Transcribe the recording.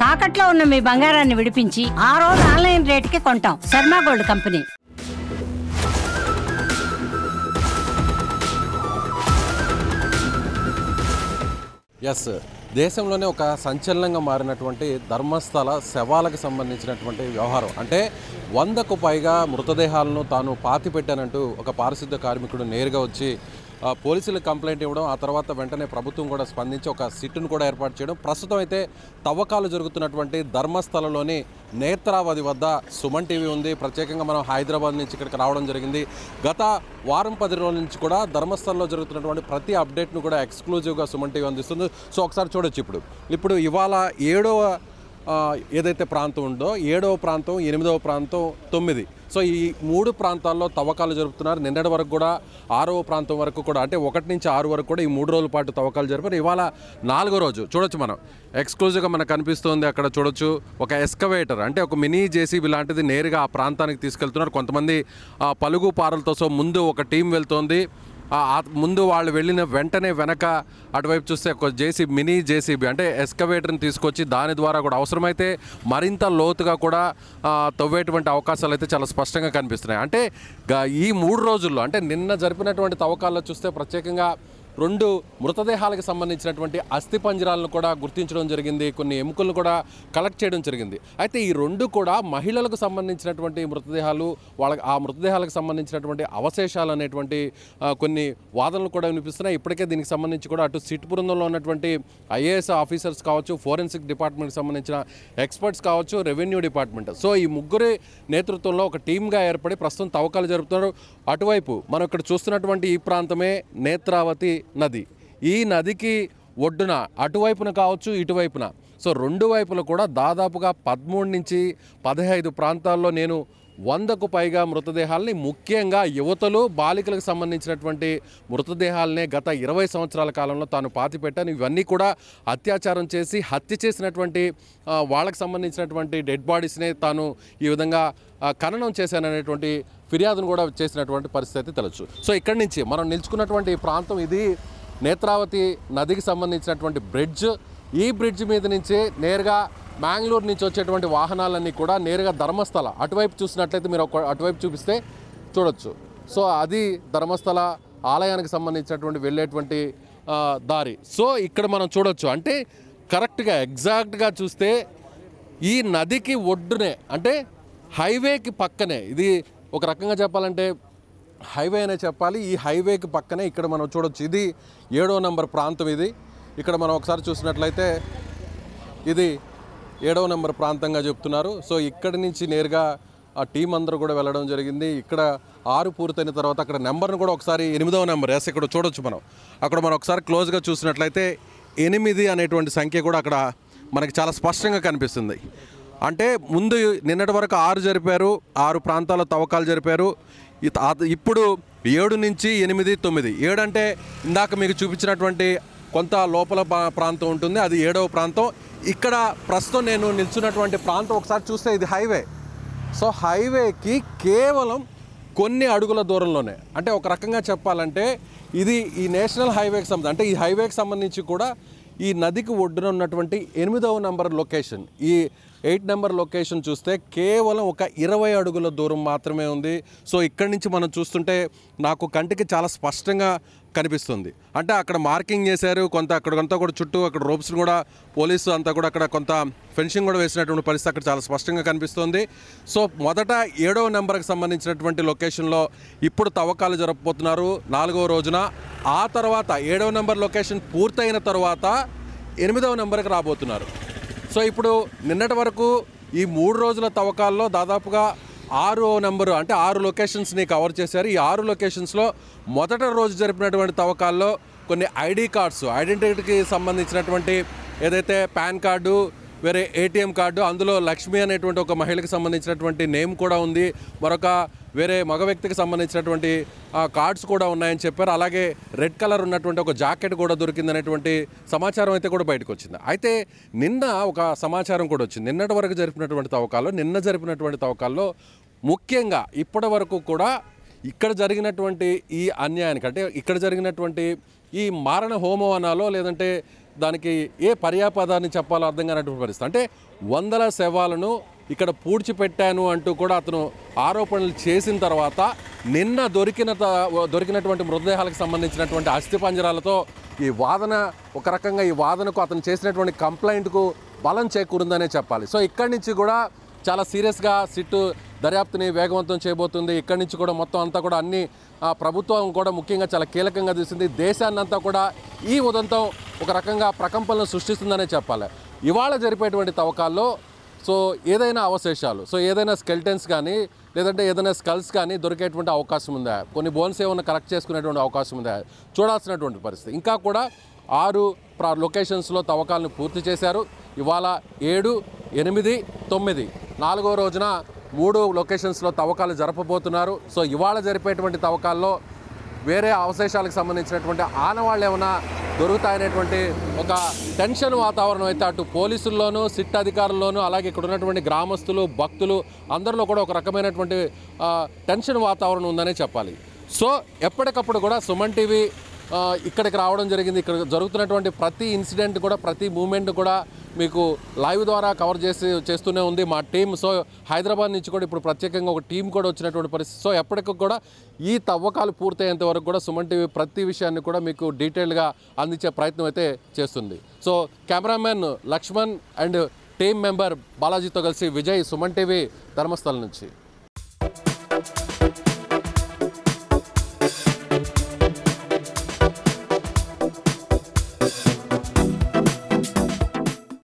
తాకట్లో ఉన్న మీ బంగారాన్ని విడిపించి ఆ రోజు ఆన్లైన్ రేటుకి కొంటాం. Sharma gold company. ఎస్, దేశంలోనే ఒక సంచలనంగా మారినటువంటి ధర్మస్థల శవాలకు సంబంధించినటువంటి వ్యవహారం. అంటే 100కు పైగా మృతదేహాలను తాను పాతిపెట్టానంటూ ఒక పారిశుద్ధ్య కార్మికుడు నేరుగా వచ్చి పోలీసులకు కంప్లైంట్ ఇవ్వడం, ఆ తర్వాత వెంటనే ప్రభుత్వం కూడా స్పందించి ఒక సిట్టును కూడా ఏర్పాటు చేయడం. ప్రస్తుతం అయితే తవ్వకాలు జరుగుతున్నటువంటి ధర్మస్థలలోని నేత్రావతి వద్ద సుమన్ టీవీ ఉంది. ప్రత్యేకంగా మనం హైదరాబాద్ నుంచి ఇక్కడికి రావడం జరిగింది. గత వారం 10 రోజుల నుంచి కూడా ధర్మస్థలంలో జరుగుతున్నటువంటి ప్రతి అప్డేట్ను కూడా ఎక్స్క్లూజివ్గా సుమన్ టీవీ అందిస్తుంది. సో ఒకసారి చూడొచ్చు. ఇప్పుడు ఇవాళ 7వ ఏదైతే ప్రాంతం ఉందో 7వ ప్రాంతం, 8వ ప్రాంతం, 9, సో ఈ 3 ప్రాంతాల్లో తవ్వకాలు జరుపుతున్నారు. నిన్నటి వరకు కూడా 6వ ప్రాంతం వరకు కూడా, అంటే 1 నుంచి 6 వరకు కూడా ఈ 3 రోజుల పాటు తవ్వకాలు జరిపారు. ఇవాళ 4వ రోజు చూడొచ్చు. మనం ఎక్స్క్లూజివ్గా మనకు కనిపిస్తుంది. అక్కడ చూడొచ్చు ఒక ఎస్కవేటర్, అంటే ఒక మినీ జేసీబీ లాంటిది నేరుగా ఆ ప్రాంతానికి తీసుకెళ్తున్నారు. కొంతమంది పలుగు పారలతో. సో ముందు ఒక టీం వెళ్తోంది. ముందు వాళ్ళు వెళ్ళిన వెంటనే వెనక అటువైపు చూస్తే ఒక మినీ జేసీబీ, అంటే ఎస్కవేటర్ని తీసుకొచ్చి దాని ద్వారా కూడా అవసరమైతే మరింత లోతుగా కూడా తవ్వేటువంటి అవకాశాలు అయితే చాలా స్పష్టంగా కనిపిస్తున్నాయి. అంటే ఈ 3 రోజుల్లో, అంటే నిన్న జరిపినటువంటి తవ్వకాల్లో చూస్తే ప్రత్యేకంగా 2 మృతదేహాలకు సంబంధించినటువంటి అస్థిపంజరాలను కూడా గుర్తించడం జరిగింది. కొన్ని ఎముకలను కూడా కలెక్ట్ చేయడం జరిగింది. అయితే ఈ 2 కూడా మహిళలకు సంబంధించినటువంటి మృతదేహాలు, ఆ మృతదేహాలకు సంబంధించినటువంటి అవశేషాలు అనేటువంటి కొన్ని వాదనలు కూడా వినిపిస్తున్నాయి. ఇప్పటికే దీనికి సంబంధించి కూడా అటు సిట్ బృందంలో ఉన్నటువంటి ఐఏఎస్ ఆఫీసర్స్ కావచ్చు, ఫోరెన్సిక్ డిపార్ట్మెంట్కి సంబంధించిన ఎక్స్పర్ట్స్ కావచ్చు, రెవెన్యూ డిపార్ట్మెంట్, సో ఈ ముగ్గురి నేతృత్వంలో ఒక టీమ్గా ఏర్పడి ప్రస్తుతం తవ్వకాలు జరుపుతున్నారు. అటువైపు మనం ఇక్కడ చూస్తున్నటువంటి ఈ ప్రాంతమే నేత్రావతి నది. ఈ నదికి ఒడ్డున అటువైపున కావచ్చు, ఇటువైపున, సో 2 వైపులు కూడా దాదాపుగా 13 నుంచి 15 ప్రాంతాల్లో నేను 100కు పైగా మృతదేహాలని, ముఖ్యంగా యువతలు, బాలికలకు సంబంధించినటువంటి మృతదేహాలనే గత 20 సంవత్సరాల కాలంలో తాను పాతిపెట్టాను. ఇవన్నీ కూడా అత్యాచారం చేసి హత్య చేసినటువంటి వాళ్ళకు సంబంధించినటువంటి డెడ్ బాడీస్నే తాను ఈ విధంగా ఖననం చేశాననేటువంటి ఫిర్యాదును కూడా చేసినటువంటి పరిస్థితి తెలుసు. సో ఇక్కడి నుంచి మనం నిలుచుకున్నటువంటి ప్రాంతం ఇది నేత్రావతి నదికి సంబంధించినటువంటి బ్రిడ్జ్. ఈ బ్రిడ్జ్ మీద నుంచి నేరుగా మ్యాంగ్లూరు నుంచి వచ్చేటువంటి వాహనాలన్నీ కూడా నేరుగా ధర్మస్థల అటువైపు చూసినట్లయితే, మీరు అటువైపు చూపిస్తే చూడొచ్చు. సో అది ధర్మస్థల ఆలయానికి సంబంధించినటువంటి వెళ్ళేటువంటి దారి. సో ఇక్కడ మనం చూడొచ్చు. అంటే కరెక్ట్గా ఎగ్జాక్ట్గా చూస్తే ఈ నదికి ఒడ్డునే, అంటే హైవేకి పక్కనే, ఇది ఒక రకంగా చెప్పాలంటే హైవే అనే చెప్పాలి. ఈ హైవేకి పక్కనే ఇక్కడ మనం చూడొచ్చు. ఇది 7వ నెంబర్ ప్రాంతం. ఇది ఇక్కడ మనం ఒకసారి చూసినట్లయితే ఇది 7వ నెంబర్ ప్రాంతంగా చెప్తున్నారు. సో ఇక్కడి నుంచి నేరుగా ఆ టీం అందరూ కూడా వెళ్ళడం జరిగింది. ఇక్కడ 6 పూర్తయిన తర్వాత అక్కడ నెంబర్ను కూడా ఒకసారి 8వ నెంబర్ ఇక్కడ చూడొచ్చు. మనం ఒకసారి క్లోజ్గా చూసినట్లయితే 8 అనేటువంటి సంఖ్య కూడా అక్కడ మనకి చాలా స్పష్టంగా కనిపిస్తుంది. అంటే ముందు నిన్నటి వరకు 6 జరిపారు, 6 ప్రాంతాల్లో తవ్వకాలు జరిపారు. ఇప్పుడు 7 నుంచి 8, 9. 7 అంటే ఇందాక మీకు చూపించినటువంటి కొంత లోపల ప్రాంతం ఉంటుంది, అది 7వ ప్రాంతం. ఇక్కడ ప్రస్తుతం నేను నిల్చున్నటువంటి ప్రాంతం ఒకసారి చూస్తే ఇది హైవే. సో హైవేకి కేవలం కొన్ని అడుగుల దూరంలోనే, అంటే ఒక రకంగా చెప్పాలంటే ఇది ఈ నేషనల్ హైవేకి సంబంధించి, అంటే ఈ హైవేకి సంబంధించి కూడా ఈ నదికి ఒడ్డున ఉన్నటువంటి 8వ నెంబర్ లొకేషన్, ఈ 8 నెంబర్ లొకేషన్ చూస్తే కేవలం ఒక 20 అడుగుల దూరం మాత్రమే ఉంది. సో ఇక్కడి నుంచి మనం చూస్తుంటే నాకు కంటికి చాలా స్పష్టంగా కనిపిస్తుంది. అంటే అక్కడ మార్కింగ్ చేశారు కొంత, అక్కడంతా కూడా చుట్టూ అక్కడ రోప్స్ కూడా పోలీసు అంతా కూడా అక్కడ కొంత ఫెన్సింగ్ కూడా వేసినటువంటి పరిస్థితి అక్కడ చాలా స్పష్టంగా కనిపిస్తుంది. సో మొదట 7వ నెంబర్కి సంబంధించినటువంటి లొకేషన్లో ఇప్పుడు తవ్వకాలు జరపబోతున్నారు 4వ రోజున. ఆ తర్వాత 7వ నెంబర్ లొకేషన్ పూర్తయిన తర్వాత 8వ నెంబర్కి రాబోతున్నారు. సో ఇప్పుడు నిన్నటి వరకు ఈ 3 రోజుల తవ్వకాల్లో దాదాపుగా 6వ నెంబరు, అంటే 6 లొకేషన్స్ని కవర్ చేశారు. ఈ 6 లొకేషన్స్లో మొదటి రోజు జరిపినటువంటి తవ్వకాల్లో కొన్ని ఐడి కార్డ్స్, ఐడెంటిటీకి సంబంధించినటువంటి ఏదైతే పాన్ కార్డు, వేరే ఏటీఎం కార్డు, అందులో లక్ష్మి అనేటువంటి ఒక మహిళకి సంబంధించినటువంటి నేమ్ కూడా ఉంది, మరొక వేరే మగ వ్యక్తికి సంబంధించినటువంటి కార్డ్స్ కూడా ఉన్నాయని చెప్పారు. అలాగే రెడ్ కలర్ ఉన్నటువంటి ఒక జాకెట్ కూడా దొరికిందనేటువంటి సమాచారం అయితే కూడా బయటకు వచ్చింది. అయితే నిన్న ఒక సమాచారం కూడా వచ్చింది. నిన్నటి వరకు జరిపినటువంటి తవ్వకాల్లో ముఖ్యంగా ఇప్పటి వరకు కూడా ఇక్కడ జరిగినటువంటి ఈ అన్యాయానికి, అంటే ఇక్కడ జరిగినటువంటి ఈ మారణ హోమం అనాలో లేదంటే దానికి ఏ పర్యాపదాన్ని చెప్పాలో అర్థం కానటువంటి పరిస్థితి. అంటే వందల శవాలను ఇక్కడ పూడ్చిపెట్టాను అంటూ కూడా అతను ఆరోపణలు చేసిన తర్వాత నిన్న దొరికినటువంటి మృతదేహాలకు సంబంధించినటువంటి అస్థిపంజరాలతో ఈ వాదన ఒక రకంగా ఈ వాదనకు అతను చేసినటువంటి కంప్లైంట్కు బలం చేకూరిందనే చెప్పాలి. సో ఇక్కడి నుంచి కూడా చాలా సీరియస్గా సిట్టు దర్యాప్తుని వేగవంతం చేయబోతుంది. ఇక్కడి నుంచి కూడా మొత్తం అంతా కూడా అన్ని ప్రభుత్వం కూడా ముఖ్యంగా చాలా కీలకంగా చూసింది. దేశాన్నంతా కూడా ఈ ఉదంతం ఒక రకంగా ప్రకంపనలు సృష్టిస్తుందనే చెప్పాలి. ఇవాళ జరిపేటువంటి తవ్వకాల్లో సో ఏదైనా అవశేషాలు, సో ఏదైనా స్కెల్టన్స్ కానీ లేదంటే ఏదైనా స్కల్స్ కానీ దొరికేటువంటి అవకాశం ఉందా, కొన్ని బోన్స్ ఏమైనా కలెక్ట్ చేసుకునేటువంటి అవకాశం ఉందా చూడాల్సినటువంటి పరిస్థితి. ఇంకా కూడా 6 లొకేషన్స్లో తవ్వకాలను పూర్తి చేశారు. ఇవాళ 7, 8, 9 4వ రోజున 3 లొకేషన్స్లో తవ్వకాలు జరపబోతున్నారు. సో ఇవాళ జరిపేటువంటి తవ్వకాల్లో వేరే అవశేషాలకు సంబంధించినటువంటి ఆనవాళ్ళు ఏమైనా దొరుకుతాయనేటువంటి ఒక టెన్షన్ వాతావరణం అయితే అటు పోలీసుల్లోనూ సిట్ అధికారుల్లోనూ అలాగే ఇక్కడ ఉన్నటువంటి గ్రామస్తులు భక్తులు అందరిలో కూడా ఒక రకమైనటువంటి టెన్షన్ వాతావరణం ఉందనే చెప్పాలి. సో ఎప్పటికప్పుడు కూడా సుమన్ టీవీ ఇక్కడికి రావడం జరిగింది. ఇక్కడ జరుగుతున్నటువంటి ప్రతి ఇన్సిడెంట్ కూడా ప్రతి మూమెంట్ కూడా మీకు లైవ్ ద్వారా కవర్ చేస్తూనే ఉంది మా టీం. సో హైదరాబాద్ నుంచి కూడా ఇప్పుడు ప్రత్యేకంగా ఒక టీం కూడా వచ్చినటువంటి పరిస్థితి. సో ఎప్పటికీ కూడా ఈ తవ్వకాలు పూర్తయ్యేంత వరకు కూడా సుమన్ టీవీ ప్రతి విషయాన్ని కూడా మీకు డీటెయిల్గా అందించే ప్రయత్నం అయితే చేస్తుంది. So cameraman Lakshman and team member బాలాజీతో కలిసి విజయ్, సుమన్ టీవీ ధర్మస్థలం నుంచి.